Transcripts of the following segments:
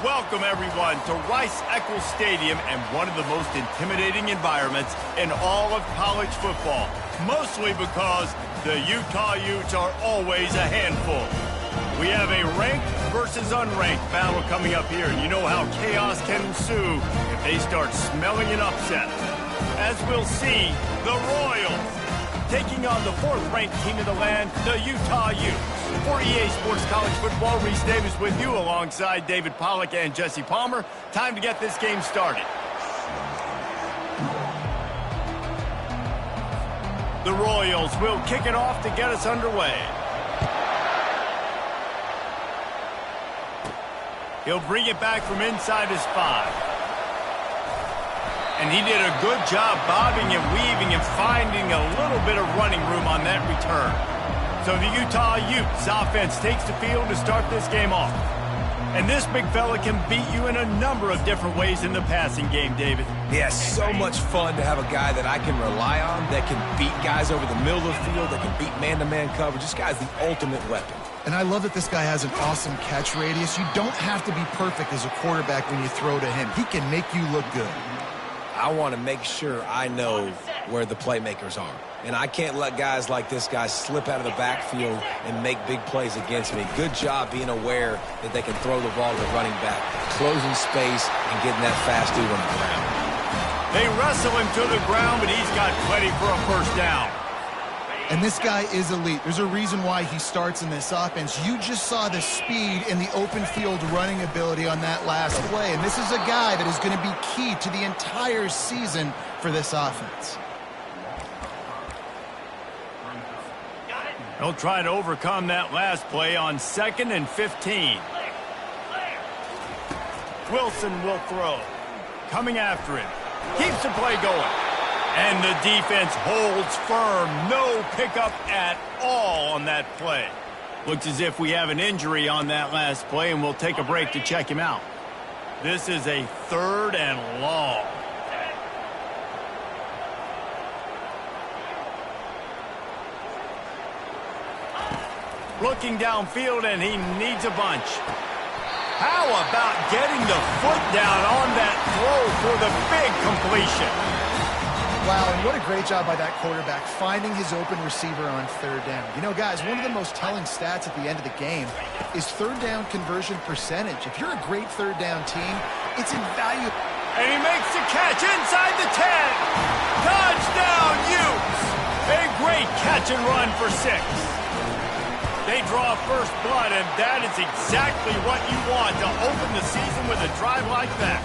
Welcome, everyone, to Rice-Eccles Stadium and one of the most intimidating environments in all of college football, mostly because the Utah Utes are always a handful. We have a ranked versus unranked battle coming up here, and you know how chaos can ensue if they start smelling an upset. As we'll see, the Royals taking on the fourth-ranked team in the land, the Utah Utes. For EA Sports College Football, Reese Davis with you alongside David Pollack and Jesse Palmer. Time to get this game started. The Royals will kick it off to get us underway. He'll bring it back from inside his 5. And he did a good job bobbing and weaving and finding a little bit of running room on that return. So the Utah Utes offense takes the field to start this game off. And this big fella can beat you in a number of different ways in the passing game, David. Yeah, so much fun to have a guy that I can rely on, that can beat guys over the middle of the field, that can beat man-to-man coverage. This guy's the ultimate weapon. And I love that this guy has an awesome catch radius. You don't have to be perfect as a quarterback when you throw to him. He can make you look good. I want to make sure I know where the playmakers are. And I can't let guys like this guy slip out of the backfield and make big plays against me. Good job being aware that they can throw the ball to the running back, closing space, and getting that fast dude on the ground. They wrestle him to the ground, but he's got plenty for a first down. And this guy is elite. There's a reason why he starts in this offense. You just saw the speed and the open field running ability on that last play. And this is a guy that is going to be key to the entire season for this offense. He'll try to overcome that last play on 2nd and 15. Wilson will throw. Coming after him. Keeps the play going. And the defense holds firm. No pickup at all on that play. Looks as if we have an injury on that last play, and we'll take a break to check him out. This is a 3rd and long. Looking downfield, and he needs a bunch. How about getting the foot down on that throw for the big completion? Wow, and what a great job by that quarterback, finding his open receiver on 3rd down. You know, guys, one of the most telling stats at the end of the game is 3rd down conversion percentage. If you're a great 3rd down team, it's invaluable. And he makes the catch inside the 10. Touchdown, Utes! A great catch and run for 6. They draw first blood, and that is exactly what you want to open the season with a drive like that.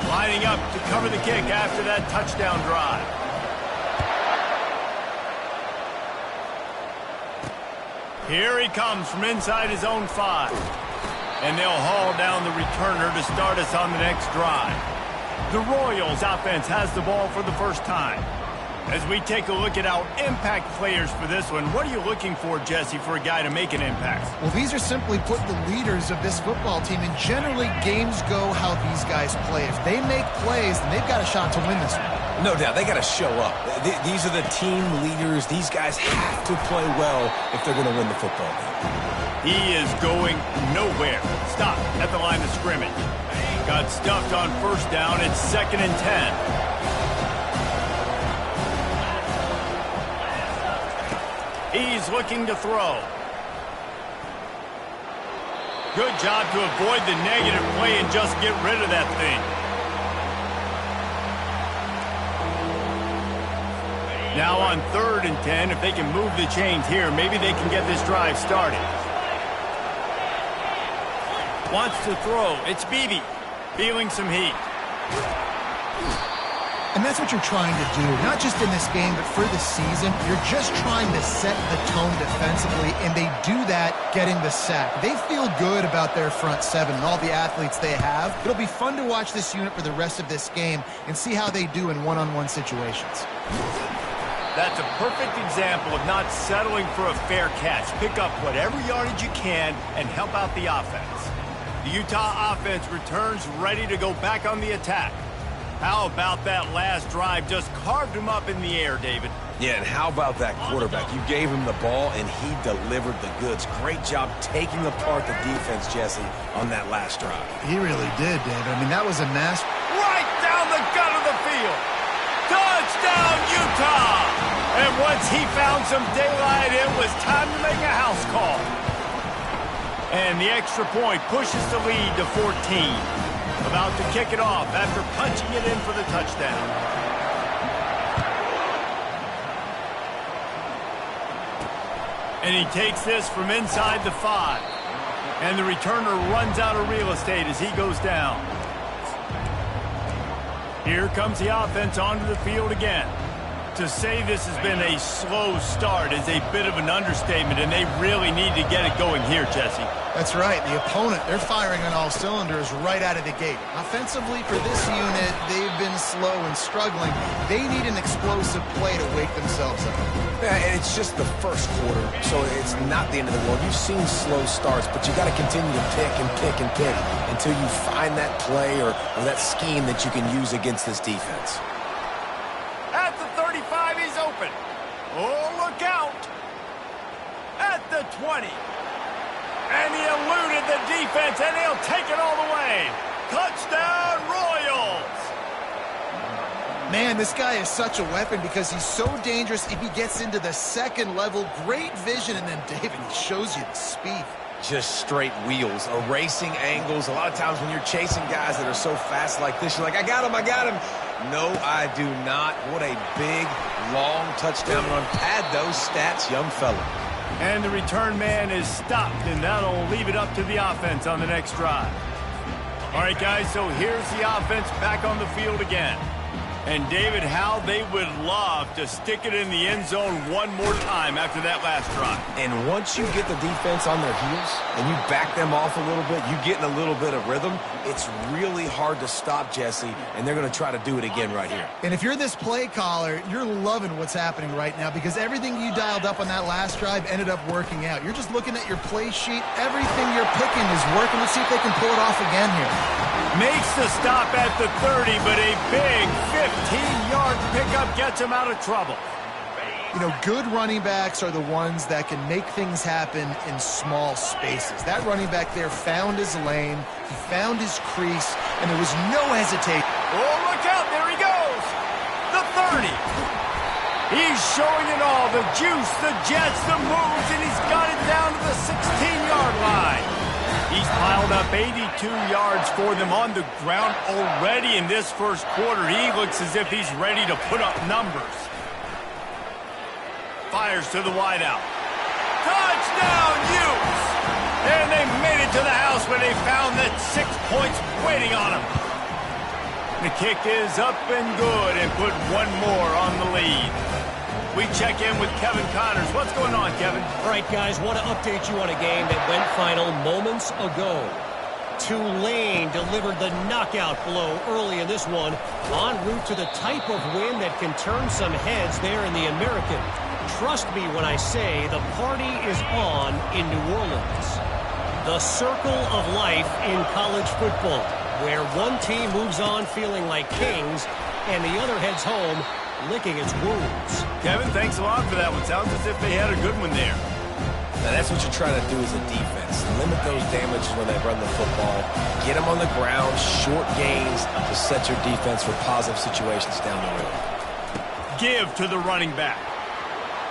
Lining up to cover the kick after that touchdown drive. Here he comes from inside his own 5. And they'll haul down the returner to start us on the next drive. The Royals offense has the ball for the first time. As we take a look at our impact players for this one, what are you looking for, Jesse, for a guy to make an impact? Well, these are simply put the leaders of this football team, and generally games go how these guys play. If they make plays, then they've got a shot to win this one. No doubt, they got to show up. These are the team leaders. These guys have to play well if they're going to win the football game. He is going nowhere. Stop at the line of scrimmage. Got stuffed on first down. It's 2nd and 10. He's looking to throw. Good job to avoid the negative play and just get rid of that thing. Now on 3rd and 10, if they can move the chains here, maybe they can get this drive started. Wants to throw. It's Beebe. Feeling some heat. And that's what you're trying to do, not just in this game, but for the season. You're just trying to set the tone defensively, and they do that getting the sack. They feel good about their front 7 and all the athletes they have. It'll be fun to watch this unit for the rest of this game and see how they do in one-on-one situations. That's a perfect example of not settling for a fair catch. Pick up whatever yardage you can and help out the offense. The Utah offense returns ready to go back on the attack. How about that last drive? Just carved him up in the air, David. Yeah, and how about that quarterback? You gave him the ball, and he delivered the goods. Great job taking apart the defense, Jesse, on that last drive. He really did, David. I mean, that was a mess. Right down the gut of the field. Touchdown, Utah! And once he found some daylight, it was time to make a house call. And the extra point pushes the lead to 14. About to kick it off after punching it in for the touchdown. And he takes this from inside the 5. And the returner runs out of real estate as he goes down. Here comes the offense onto the field again. To say this has been a slow start is a bit of an understatement, and they really need to get it going here, Jesse. That's right. The opponent, they're firing on all cylinders right out of the gate. Offensively, for this unit, they've been slow and struggling. They need an explosive play to wake themselves up. Yeah, and it's just the first quarter, so it's not the end of the world. You've seen slow starts, but you got to continue to pick and pick and pick until you find that play or that scheme that you can use against this defense. At the 35, he's open. Oh, look out. At the 20. And he eluded the defense, and he'll take it all the way. Touchdown, Royals. Man, this guy is such a weapon because he's so dangerous if he gets into the second level. Great vision, and then David, he shows you the speed. Just straight wheels, erasing angles. A lot of times when you're chasing guys that are so fast like this, you're like, I got him, I got him. No, I do not. What a big, long touchdown run. Pad those stats, young fella. And the return man is stopped, and that'll leave it up to the offense on the next drive. All right, guys, so here's the offense back on the field again. And, David, how they would love to stick it in the end zone one more time after that last drive. And once you get the defense on their heels and you back them off a little bit, you get in a little bit of rhythm, it's really hard to stop, Jesse, and they're going to try to do it again right here. And if you're this play caller, you're loving what's happening right now because everything you dialed up on that last drive ended up working out. You're just looking at your play sheet. Everything you're picking is working. Let's see if they can pull it off again here. Makes the stop at the 30, but a big 15-yard pickup gets him out of trouble. You know, good running backs are the ones that can make things happen in small spaces. That running back there found his lane, he found his crease, and there was no hesitation. Oh, look out, there he goes! The 30. He's showing it all, the juice, the jets, the moves, and he's got it down to the 16-yard line. He's piled up 82 yards for them on the ground already in this first quarter. He looks as if he's ready to put up numbers. Fires to the wideout. Touchdown, Utes! And they made it to the house when they found that 6 points waiting on them. The kick is up and good and put one more on the lead. We check in with Kevin Connors. What's going on, Kevin? All right, guys, want to update you on a game that went final moments ago. Tulane delivered the knockout blow early in this one, en route to the type of win that can turn some heads there in the American. Trust me when I say the party is on in New Orleans. The circle of life in college football, where one team moves on feeling like kings and the other heads home licking its wounds. Kevin, thanks a lot for that one. Sounds as if they had a good one there. Now, that's what you're trying to do as a defense. Limit those damages when they run the football. Get them on the ground, short gains to set your defense for positive situations down the road. Give to the running back.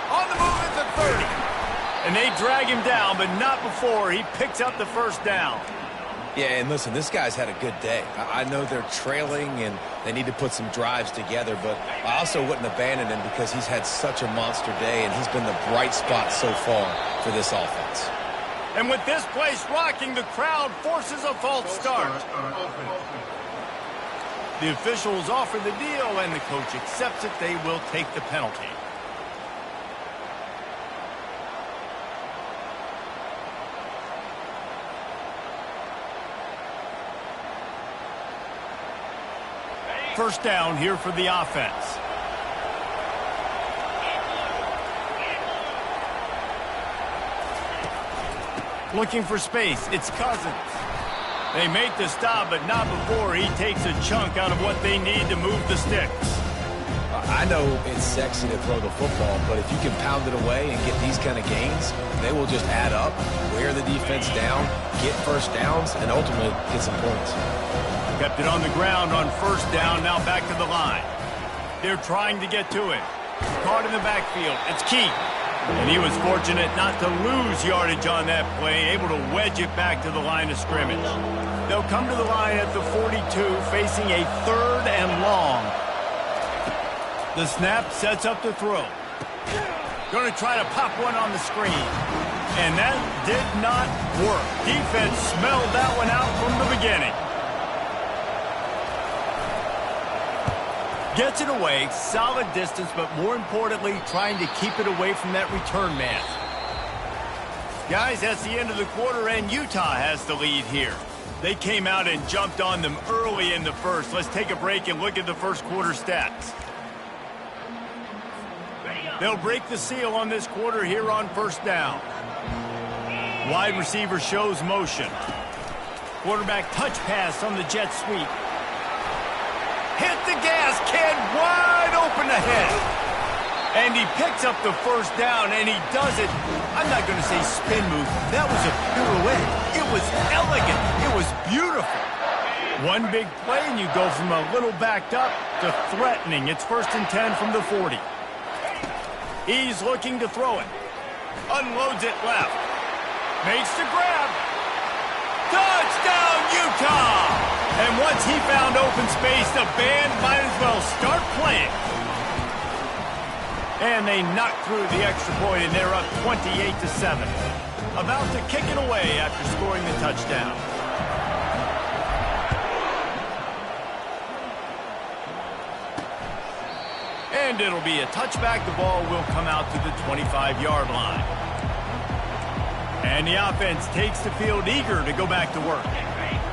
On the move at the 30. And they drag him down, but not before he picks up the first down. Yeah, and listen, this guy's had a good day. I know they're trailing and they need to put some drives together, but I also wouldn't abandon him because he's had such a monster day and he's been the bright spot so far for this offense. And with this place rocking, the crowd forces a false start. The officials offer the deal and the coach accepts it. They will take the penalty. First down here for the offense. Looking for space. It's Cousins. They make the stop, but not before he takes a chunk out of what they need to move the sticks. I know it's sexy to throw the football, but if you can pound it away and get these kind of gains, they will just add up, wear the defense down, get first downs, and ultimately get some points. Kept it on the ground on first down, now back to the line. They're trying to get to it. Caught in the backfield. It's Keith. And he was fortunate not to lose yardage on that play, able to wedge it back to the line of scrimmage. They'll come to the line at the 42, facing a 3rd and long. The snap sets up the throw. Going to try to pop one on the screen. And that did not work. Defense smelled that one out from the beginning. Gets it away, solid distance, but more importantly, trying to keep it away from that return man. Guys, that's the end of the quarter, and Utah has the lead here. They came out and jumped on them early in the first. Let's take a break and look at the first quarter stats. They'll break the seal on this quarter here on first down. Wide receiver shows motion. Quarterback touch pass on the jet sweep. Hit the gas, kid, wide open ahead. And he picks up the first down, and he does it. I'm not going to say spin move. That was a pirouette. It was elegant. It was beautiful. One big play, and you go from a little backed up to threatening. It's 1st and 10 from the 40. He's looking to throw it. Unloads it left. Makes the grab. Touchdown, Utah! And once he found open space, the band might as well start playing. And they knocked through the extra point, and they're up 28-7. About to kick it away after scoring the touchdown. And it'll be a touchback. The ball will come out to the 25-yard line. And the offense takes the field eager to go back to work.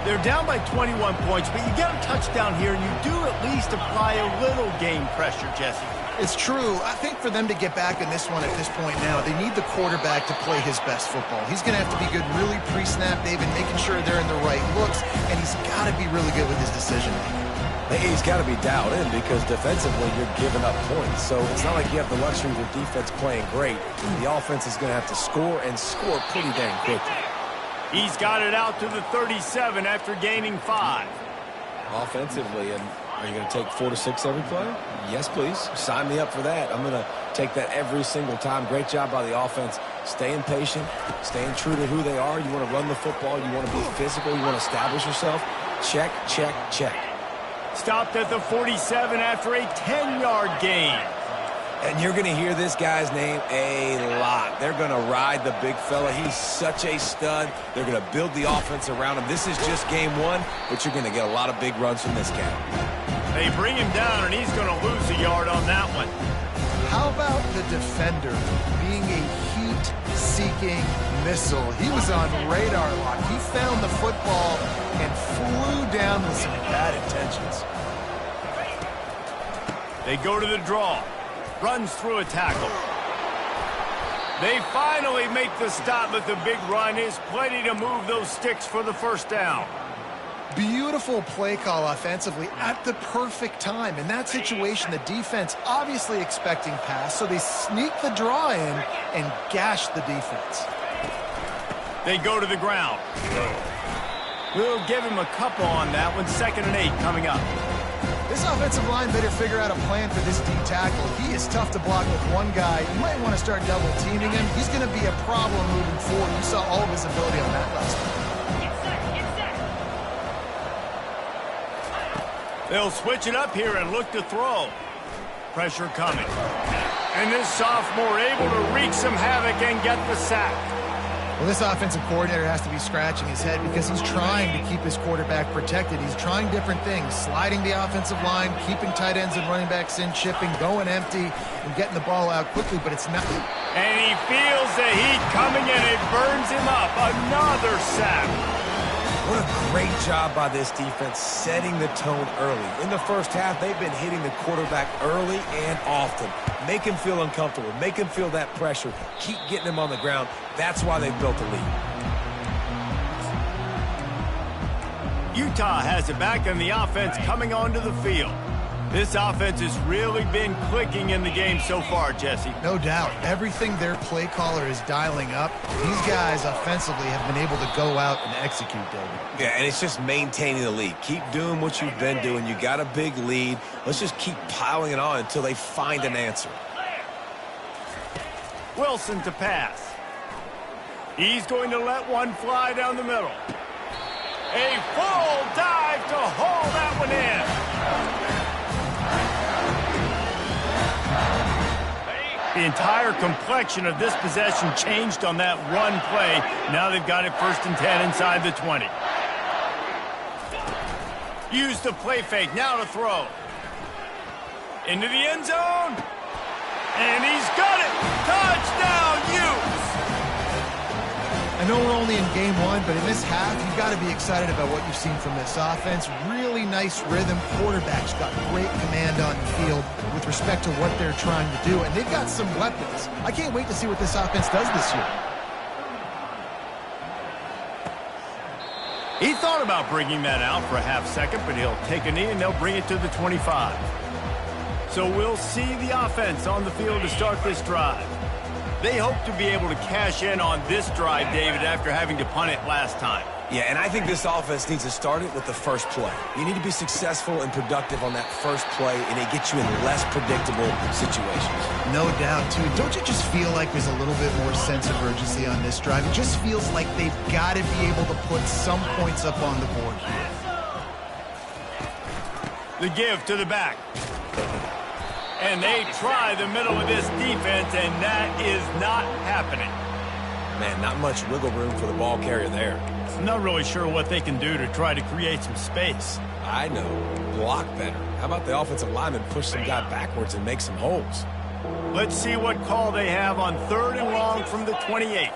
They're down by 21 points, but you get a touchdown here, and you do at least apply a little game pressure, Jesse. It's true. I think for them to get back in this one at this point now, they need the quarterback to play his best football. He's going to have to be good really pre-snap, David, making sure they're in the right looks, and he's got to be really good with his decision-making. He's got to be dialed in because defensively you're giving up points. So it's not like you have the luxury of your defense playing great. The offense is going to have to score and score pretty dang quickly. He's got it out to the 37 after gaining 5. Offensively, and are you going to take 4 to 6 every play? Yes, please. Sign me up for that. I'm going to take that every single time. Great job by the offense. Staying patient, staying true to who they are. You want to run the football. You want to be physical. You want to establish yourself. Check, check, check. Stopped at the 47 after a 10-yard gain. And you're going to hear this guy's name a lot. They're going to ride the big fella. He's such a stud. They're going to build the offense around him. This is just game 1, but you're going to get a lot of big runs from this guy. They bring him down, and he's going to lose a yard on that one. How about the defender being a heat-seeking missile? He was on radar lock. He found the football and flew down with some bad intentions. They go to the draw. Runs through a tackle. They finally make the stop, but the big run is plenty to move those sticks for the first down. Beautiful play call offensively at the perfect time. In that situation, the defense obviously expecting pass, so they sneak the draw in and gash the defense. They go to the ground. We'll give him a couple on that one. 2nd and 8 coming up. This offensive line better figure out a plan for this D tackle. He is tough to block with one guy. You might want to start double teaming him. He's going to be a problem moving forward. You saw all of his ability on that last one. They'll switch it up here and look to throw. Pressure coming. And this sophomore able to wreak some havoc and get the sack. Well, this offensive coordinator has to be scratching his head because he's trying to keep his quarterback protected. He's trying different things, sliding the offensive line, keeping tight ends and running backs in, chipping, going empty, and getting the ball out quickly, but it's not. And he feels the heat coming, and it burns him up. Another sack. What a great job by this defense setting the tone early. In the first half, they've been hitting the quarterback early and often. Make him feel uncomfortable. Make him feel that pressure. Keep getting him on the ground. That's why they've built the lead. Utah has it back, and the offense coming onto the field. This offense has really been clicking in the game so far, Jesse. No doubt. Everything their play caller is dialing up, these guys offensively have been able to go out and execute, David. Yeah, and it's just maintaining the lead. Keep doing what you've been doing. You got a big lead. Let's just keep piling it on until they find an answer. Wilson to pass. He's going to let one fly down the middle. A full dive to haul that one in. The entire complexion of this possession changed on that one play. Now they've got it 1st and 10 inside the 20. Use the play fake. Now to throw. Into the end zone. And he's got it. Touchdown, Utes. I know we're only in game 1, but in this half, you've got to be excited about what you've seen from this offense. Really nice rhythm. Quarterback's got great command on the field with respect to what they're trying to do, and they've got some weapons. I can't wait to see what this offense does this year. He thought about bringing that out for a half second, but he'll take a knee and they'll bring it to the 25. So we'll see the offense on the field to start this drive. They hope to be able to cash in on this drive, David, after having to punt it last time. Yeah, and I think this offense needs to start it with the first play. You need to be successful and productive on that first play, and it gets you in less predictable situations. No doubt, too. Don't you just feel like there's a little bit more sense of urgency on this drive? It just feels like they've got to be able to put some points up on the board here. The give to the back. And they try the middle of this defense, and that is not happening. Man, not much wiggle room for the ball carrier there. I'm not really sure what they can do to try to create some space. I know. Block better. How about the offensive lineman push some guy backwards and make some holes? Let's see what call they have on 3rd and long from the 28.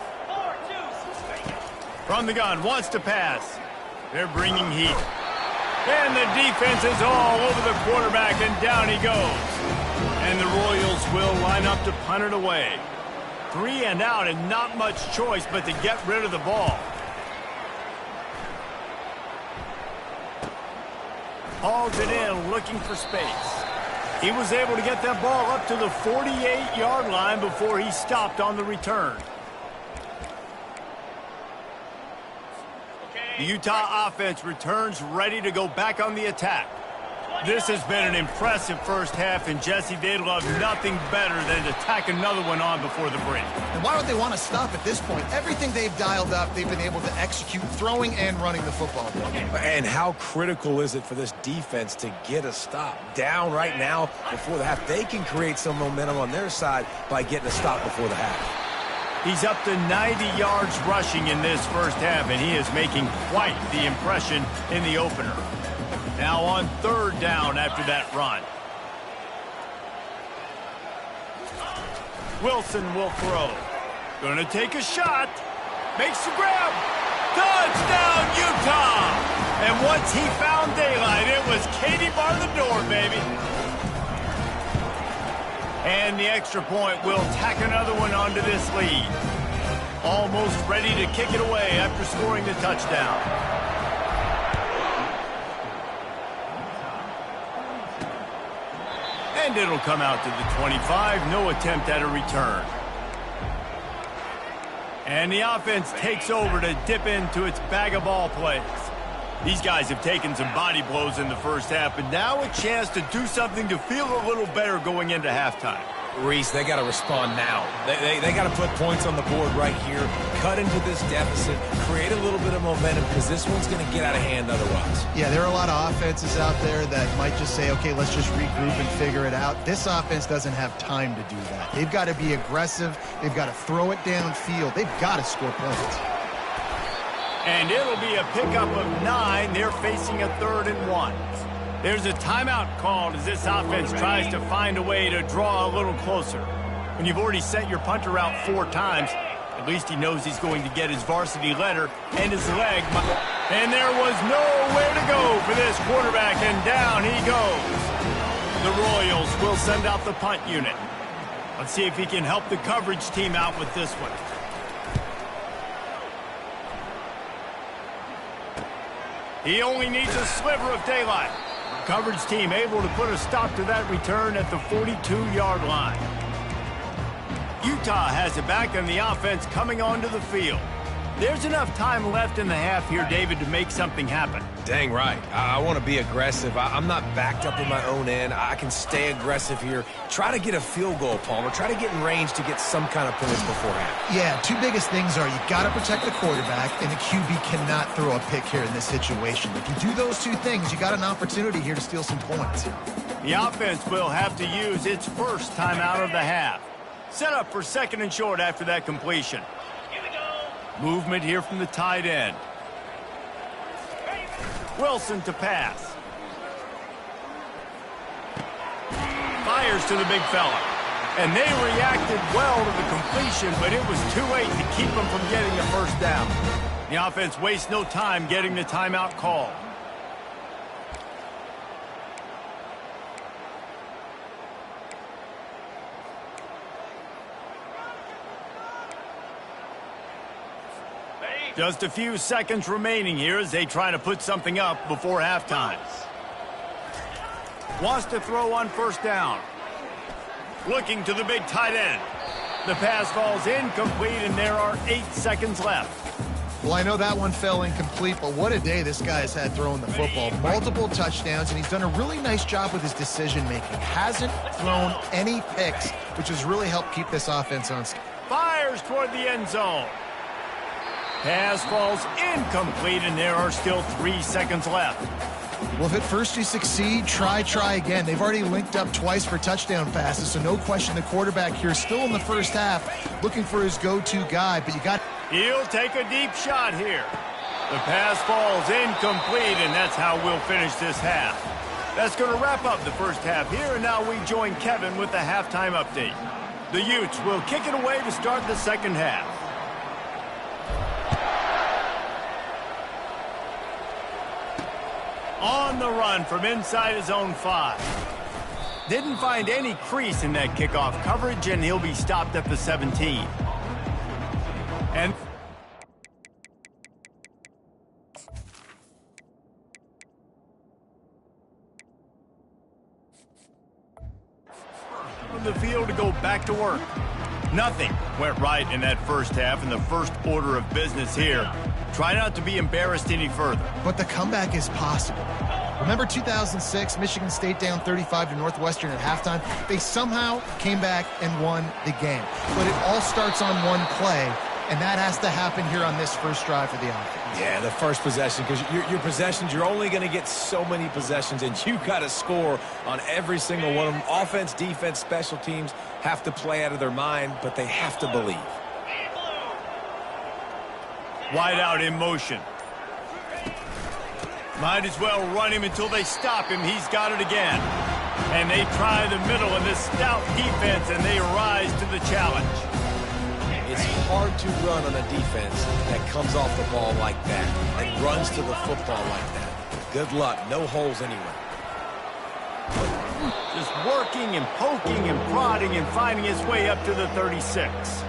From the gun, wants to pass. They're bringing heat. And the defense is all over the quarterback, and down he goes. And the Royals will line up to punt it away. 3 and out, and not much choice but to get rid of the ball. Hauls it in, looking for space. He was able to get that ball up to the 48-yard line before he stopped on the return. The Utah offense returns ready to go back on the attack. This has been an impressive first half, and Jesse, they'd love nothing better than to tack another one on before the break. And why would they want to stop at this point? Everything they've dialed up, they've been able to execute, throwing and running the football. And how critical is it for this defense to get a stop? Down right now before the half. They can create some momentum on their side by getting a stop before the half. He's up to 90 yards rushing in this first half, and he is making quite the impression in the opener. Now on 3rd down after that run. Wilson will throw. Gonna take a shot. Makes the grab. Touchdown, Utah! And once he found daylight, it was Katie bar the door, baby. And the extra point will tack another one onto this lead. Almost ready to kick it away after scoring the touchdown. And it'll come out to the 25. No attempt at a return. And the offense takes over to dip into its bag of ball plays. These guys have taken some body blows in the first half, but now a chance to do something to feel a little better going into halftime. Reese, they got to respond now. They got to put points on the board right here, cut into this deficit, create a little bit of momentum, because this one's going to get out of hand otherwise. Yeah, there are a lot of offenses out there that might just say, okay, let's just regroup and figure it out. This offense doesn't have time to do that. They've got to be aggressive. They've got to throw it downfield. They've got to score points. And it'll be a pickup of 9. They're facing a 3rd and 1. There's a timeout called as this offense tries to find a way to draw a little closer. When you've already sent your punter out 4 times, at least he knows he's going to get his varsity letter and his leg. And there was nowhere to go for this quarterback, and down he goes. The Royals will send out the punt unit. Let's see if he can help the coverage team out with this one. He only needs a sliver of daylight. Coverage team able to put a stop to that return at the 42-yard line. Utah has it back, and the offense coming onto the field. There's enough time left in the half here, David, to make something happen. Dang right. I want to be aggressive. I'm not backed up in my own end. I can stay aggressive here. Try to get a field goal, Palmer. Try to get in range to get some kind of points before half. Yeah, two biggest things are you got to protect the quarterback, and the QB cannot throw a pick here in this situation. If you do those two things, you got an opportunity here to steal some points. The offense will have to use its first timeout of the half. Set up for second and short after that completion. Movement here from the tight end. Wilson to pass. Fires to the big fella. And they reacted well to the completion, but it was too late to keep them from getting the first down. The offense wastes no time getting the timeout call. Just a few seconds remaining here as they try to put something up before halftime. Wants to throw on first down. Looking to the big tight end. The pass falls incomplete, and there are 8 seconds left. Well, I know that one fell incomplete, but what a day this guy has had throwing the football. Multiple touchdowns, and he's done a really nice job with his decision-making. Hasn't thrown any picks, which has really helped keep this offense on schedule. Fires toward the end zone. Pass falls incomplete, and there are still 3 seconds left. Well, if at first you succeed, try again. They've already linked up twice for touchdown passes, so no question the quarterback here is still in the first half looking for his go-to guy, but you got... He'll take a deep shot here. The pass falls incomplete, and that's how we'll finish this half. That's going to wrap up the first half here, and now we join Kevin with the halftime update. The Utes will kick it away to start the second half. On the run from inside his own 5. Didn't find any crease in that kickoff coverage, and he'll be stopped at the 17. And from the field to go back to work. Nothing went right in that first half, and the first order of business here. Try not to be embarrassed any further. But the comeback is possible. Remember 2006, Michigan State down 35 to Northwestern at halftime? They somehow came back and won the game. But it all starts on one play, and that has to happen here on this first drive for the offense. Yeah, the first possession, because your possessions, you're only going to get so many possessions, and you got to score on every single one of them. Offense, defense, special teams have to play out of their mind, but they have to believe. Wide out in motion. Might as well run him until they stop him. He's got it again. And they try the middle of this stout defense, and they rise to the challenge. It's hard to run on a defense that comes off the ball like that and runs to the football like that. Good luck. No holes anywhere. Just working and poking and prodding and finding his way up to the 36.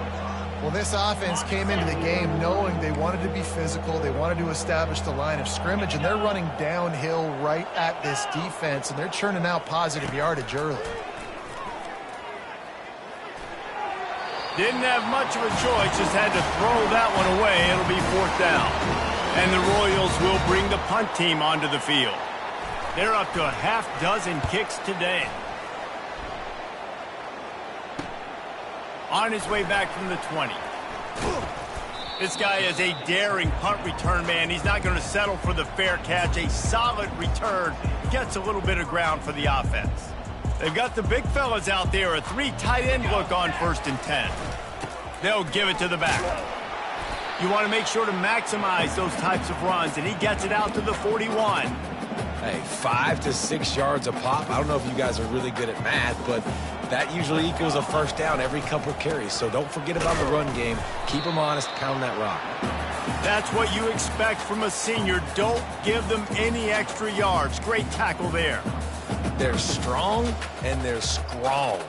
Well, this offense came into the game knowing they wanted to be physical, they wanted to establish the line of scrimmage, and they're running downhill right at this defense, and they're churning out positive yardage early. Didn't have much of a choice, just had to throw that one away. It'll be 4th down. And the Royals will bring the punt team onto the field. They're up to a half-dozen kicks today. On his way back from the 20. This guy is a daring punt return man. He's not going to settle for the fair catch. A solid return gets a little bit of ground for the offense. They've got the big fellas out there. A 3 tight end look on 1st and 10. They'll give it to the back. You want to make sure to maximize those types of runs, and he gets it out to the 41. Hey, 5 to 6 yards a pop. I don't know if you guys are really good at math, but that usually equals a first down every couple carries. So don't forget about the run game. Keep them honest, pound that rock. That's what you expect from a senior. Don't give them any extra yards. Great tackle there. They're strong and they're strong.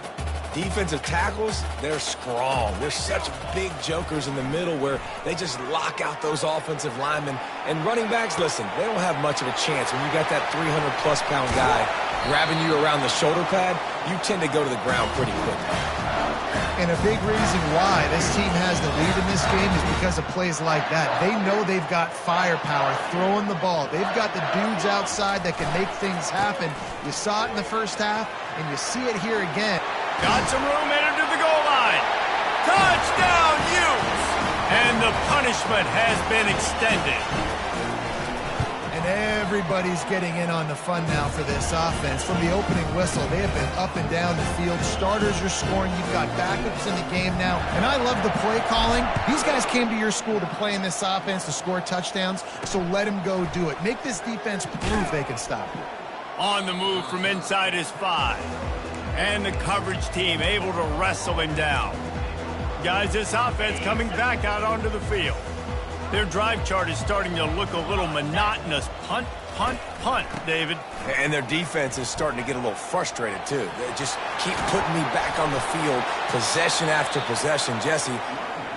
Defensive tackles, they're strong. They're such big jokers in the middle where they just lock out those offensive linemen. And running backs, listen, they don't have much of a chance. When you got that 300-plus pound guy grabbing you around the shoulder pad, you tend to go to the ground pretty quickly. And a big reason why this team has the lead in this game is because of plays like that. They know they've got firepower throwing the ball. They've got the dudes outside that can make things happen. You saw it in the first half, and you see it here again. Got some room headed to the goal line. Touchdown, Utes! And the punishment has been extended. And everybody's getting in on the fun now for this offense. From the opening whistle, they have been up and down the field. Starters are scoring. You've got backups in the game now. And I love the play calling. These guys came to your school to play in this offense to score touchdowns, so let them go do it. Make this defense prove they can stop you. On the move from inside his 5. And the coverage team able to wrestle him down. Guys, this offense coming back out onto the field. Their drive chart is starting to look a little monotonous. Punt, punt, punt, David. And their defense is starting to get a little frustrated, too. They just keep putting me back on the field, possession after possession. Jesse,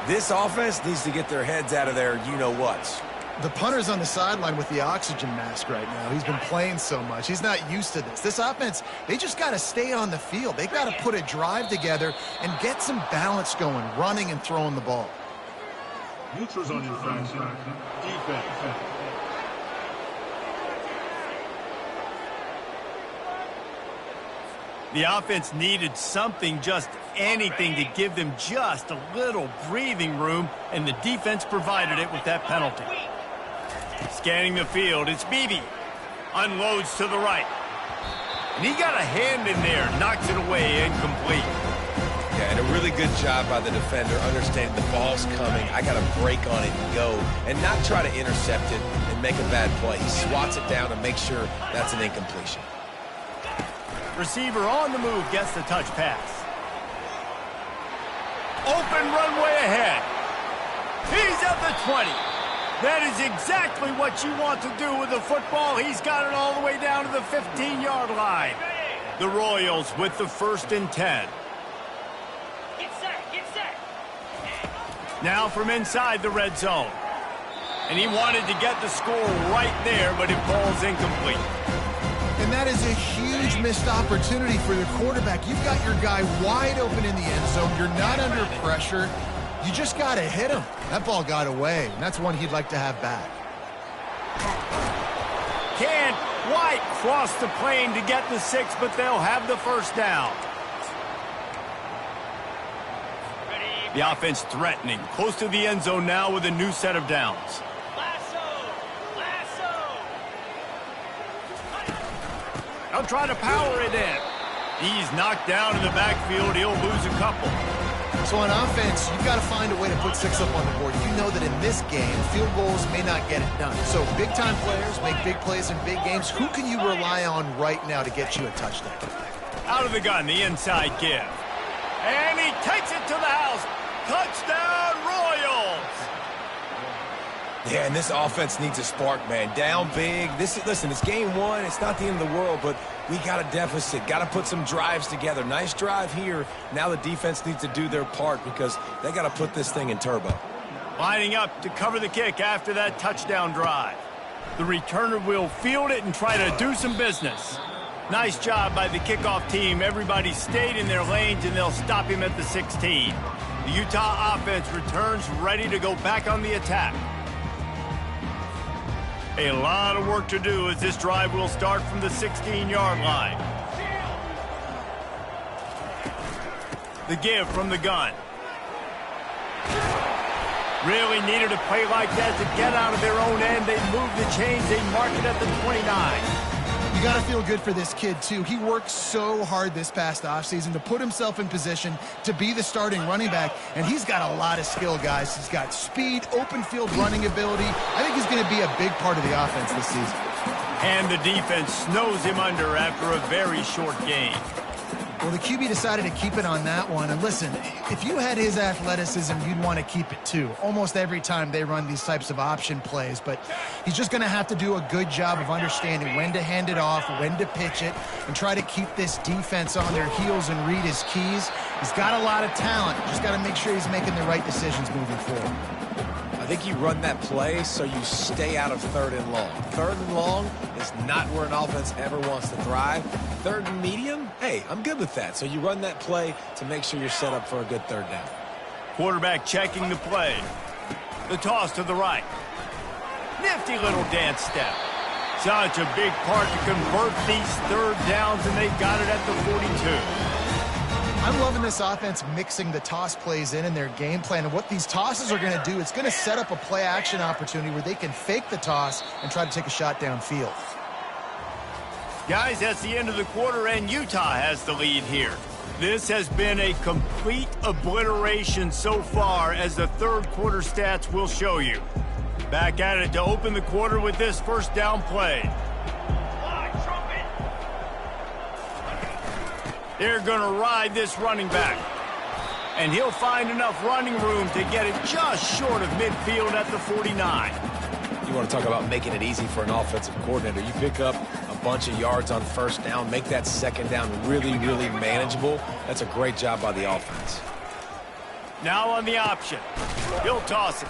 this offense needs to get their heads out of their you-know-whats. The punter's on the sideline with the oxygen mask right now. He's been playing so much. He's not used to this. This offense, they just got to stay on the field. They got to put a drive together and get some balance going, running and throwing the ball. Neutrals on infraction. Defense. The offense needed something, just anything, to give them just a little breathing room, and the defense provided it with that penalty. Scanning the field, it's Beebe. Unloads to the right. And he got a hand in there, knocks it away, incomplete. Yeah, and a really good job by the defender understanding the ball's coming. I got to break on it and go, and not try to intercept it and make a bad play. He swats it down and makes sure that's an incompletion. Receiver on the move gets the touch pass. Open runway ahead. He's at the 20. That is exactly what you want to do with the football. He's got it all the way down to the 15-yard line. The Royals with the 1st and 10. Get set. Now from inside the red zone. And he wanted to get the score right there, but it falls incomplete. And that is a huge missed opportunity for the quarterback. You've got your guy wide open in the end zone. You're not under pressure. You just got to hit him. That ball got away, and that's one he'd like to have back. Can't quite cross the plane to get the 6, but they'll have the 1st down. The offense threatening, close to the end zone now with a new set of downs. They'll try to power it in. He's knocked down in the backfield. He'll lose a couple. So on offense, you've got to find a way to put 6 up on the board. You know that in this game, field goals may not get it done. So big-time players make big plays in big games. Who can you rely on right now to get you a touchdown? Out of the gun, the inside give. And he takes it to the house. Touchdown, Royals! Yeah, and this offense needs a spark, man. Down big. Listen, it's game 1. It's not the end of the world, but we got a deficit. Got to put some drives together. Nice drive here. Now the defense needs to do their part because they got to put this thing in turbo. Lining up to cover the kick after that touchdown drive. The returner will field it and try to do some business. Nice job by the kickoff team. Everybody stayed in their lanes, and they'll stop him at the 16. The Utah offense returns ready to go back on the attack. A lot of work to do as this drive will start from the 16-yard line. The give from the gun. Really needed a play like that to get out of their own end. They move the chains. They mark it at the 29. You got to feel good for this kid, too. He worked so hard this past offseason to put himself in position to be the starting running back, and he's got a lot of skill, guys. He's got speed, open field running ability. I think he's going to be a big part of the offense this season. And the defense snows him under after a very short game. Well, the QB decided to keep it on that one. And listen, if you had his athleticism, you'd want to keep it too. Almost every time they run these types of option plays. But he's just going to have to do a good job of understanding when to hand it off, when to pitch it, and try to keep this defense on their heels and read his keys. He's got a lot of talent. Just got to make sure he's making the right decisions moving forward. I think you run that play so you stay out of 3rd and long. 3rd and long is not where an offense ever wants to thrive. 3rd and medium, hey, I'm good with that. So you run that play to make sure you're set up for a good 3rd down. Quarterback checking the play. The toss to the right. Nifty little dance step. Such a big part to convert these 3rd downs, and they got it at the 42. I'm loving this offense mixing the toss plays in their game plan. And what these tosses are going to do, it's going to set up a play-action opportunity where they can fake the toss and try to take a shot downfield. Guys, that's the end of the quarter, and Utah has the lead here. This has been a complete obliteration so far, as the 3rd quarter stats will show you. Back at it to open the quarter with this 1st down play. They're going to ride this running back. And he'll find enough running room to get it just short of midfield at the 49. You want to talk about making it easy for an offensive coordinator. You pick up a bunch of yards on 1st down, make that 2nd down really, really manageable. That's a great job by the offense. Now on the option. He'll toss it.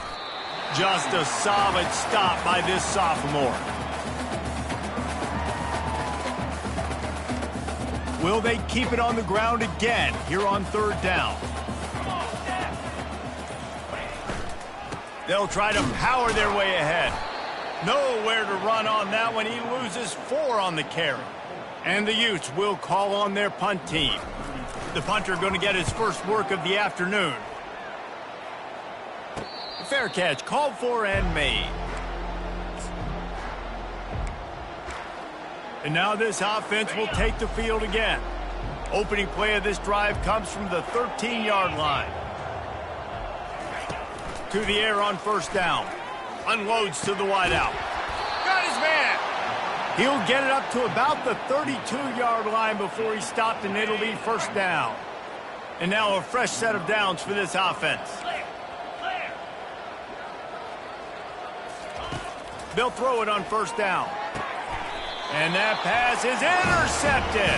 Just a solid stop by this sophomore. Will they keep it on the ground again here on 3rd down? They'll try to power their way ahead. Nowhere to run on that one. He loses 4 on the carry. And the Utes will call on their punt team. The punter going to get his first work of the afternoon. Fair catch called for and made. And now this offense will take the field again. Opening play of this drive comes from the 13-yard line. To the air on 1st down. Unloads to the wideout. Got his man. He'll get it up to about the 32-yard line before he stopped, and it'll be 1st down. And now a fresh set of downs for this offense. They'll throw it on 1st down. And that pass is intercepted.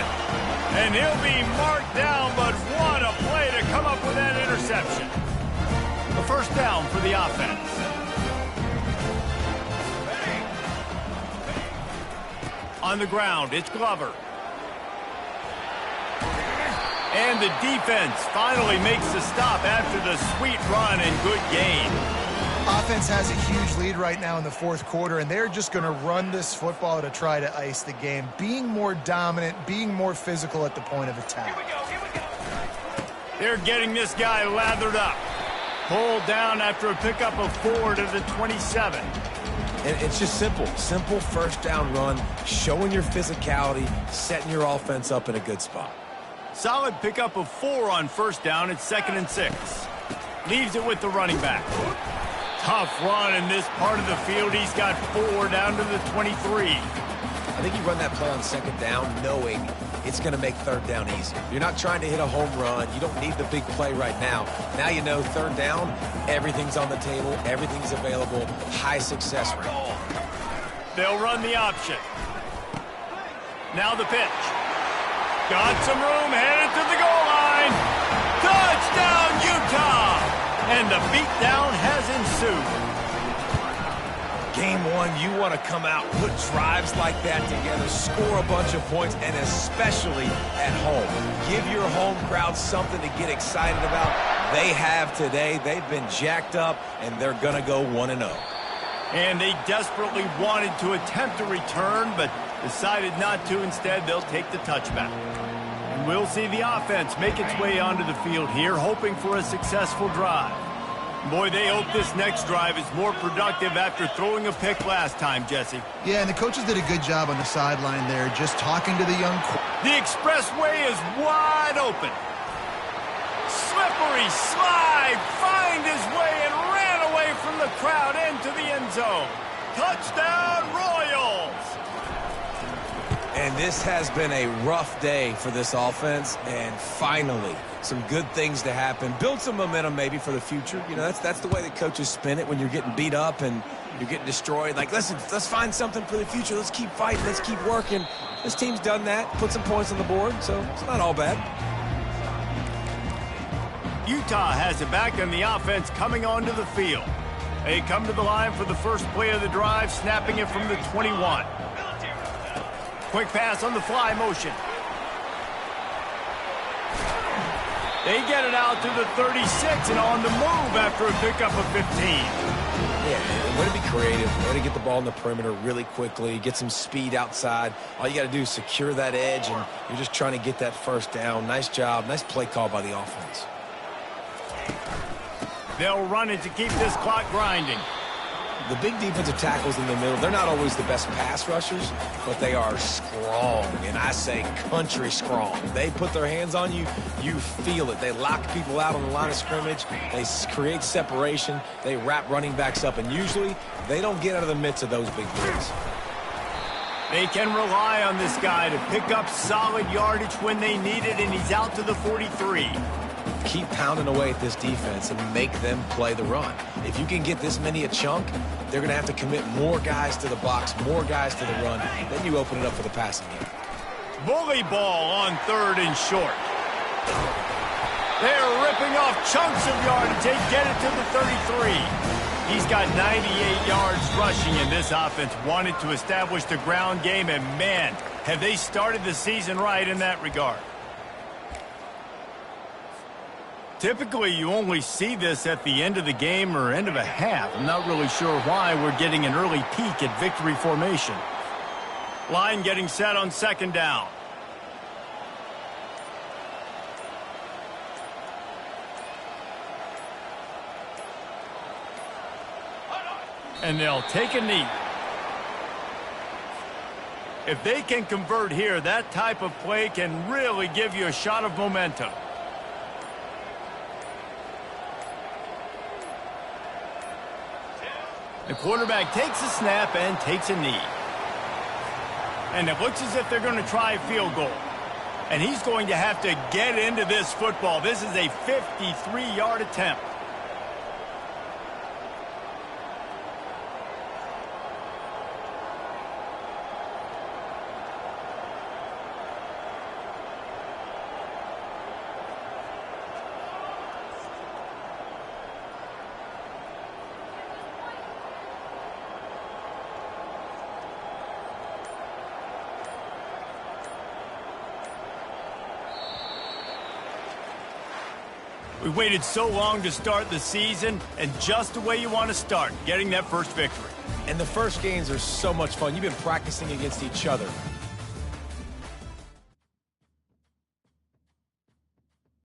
And he'll be marked down, but what a play to come up with that interception. A 1st down for the offense. On the ground, it's Glover. And the defense finally makes the stop after the sweet run and good gain. Offense has a huge lead right now in the 4th quarter, and they're just going to run this football to try to ice the game, being more dominant, being more physical at the point of attack. Here we go. They're getting this guy lathered up. Pulled down after a pickup of 4 to the 27. And it's just simple 1st down run, showing your physicality, setting your offense up in a good spot. Solid pickup of 4 on 1st down. It's 2nd and 6. Leaves it with the running back. Tough run in this part of the field. He's got 4 down to the 23. I think you run that play on 2nd down knowing it's going to make 3rd down easier. You're not trying to hit a home run. You don't need the big play right now. Now you know 3rd down, everything's on the table, everything's available, high success rate. They'll run the option. Now the pitch. Got some room, headed to the goal line. Touchdown, Utah! And the beatdown has ensued. Game 1, you want to come out, put drives like that together, score a bunch of points, and especially at home. Give your home crowd something to get excited about. They have today. They've been jacked up, and they're going to go 1-0. And they desperately wanted to attempt a return, but decided not to. Instead, they'll take the touchback. And we'll see the offense make its way onto the field here, hoping for a successful drive. Boy, they hope this next drive is more productive after throwing a pick last time, Jesse. Yeah, and the coaches did a good job on the sideline there, just talking to the young... The expressway is wide open. Slippery slide, find his way and ran away from the crowd into the end zone. Touchdown, Royals! And this has been a rough day for this offense, and finally, some good things to happen. Build some momentum maybe for the future. You know, that's the way that coaches spin it when you're getting beat up and you're getting destroyed. Like, listen, let's find something for the future. Let's keep fighting. Let's keep working. This team's done that, put some points on the board, so it's not all bad. Utah has it back, and the offense coming onto the field. They come to the line for the first play of the drive, snapping it from the 21. Quick pass on the fly motion. They get it out to the 36 and on the move after a pickup of 15. Yeah, way to be creative, way to get the ball in the perimeter really quickly, get some speed outside. All you got to do is secure that edge, and you're just trying to get that first down. Nice job, nice play call by the offense. They'll run it to keep this clock grinding. The big defensive tackles in the middle, they're not always the best pass rushers, but they are strong, and I say country strong. They put their hands on you, you feel it. They lock people out on the line of scrimmage. They create separation. They wrap running backs up, and usually they don't get out of the midst of those big plays. They can rely on this guy to pick up solid yardage when they need it, and he's out to the 43. Keep pounding away at this defense and make them play the run. If you can get this many a chunk, they're going to have to commit more guys to the box, more guys to the run. Then you open it up for the passing game. Bully ball on 3rd and short. They're ripping off chunks of yardage. They get it to the 33. He's got 98 yards rushing, and this offense wanted to establish the ground game, and man, have they started the season right in that regard. Typically, you only see this at the end of the game or end of a half. I'm not really sure why we're getting an early peek at victory formation. Line getting set on 2nd down. And they'll take a knee. If they can convert here, that type of play can really give you a shot of momentum. The quarterback takes a snap and takes a knee. And it looks as if they're going to try a field goal. And he's going to have to get into this football. This is a 53-yard attempt. We waited so long to start the season, and just the way you want to start, getting that first victory. And the first games are so much fun. You've been practicing against each other.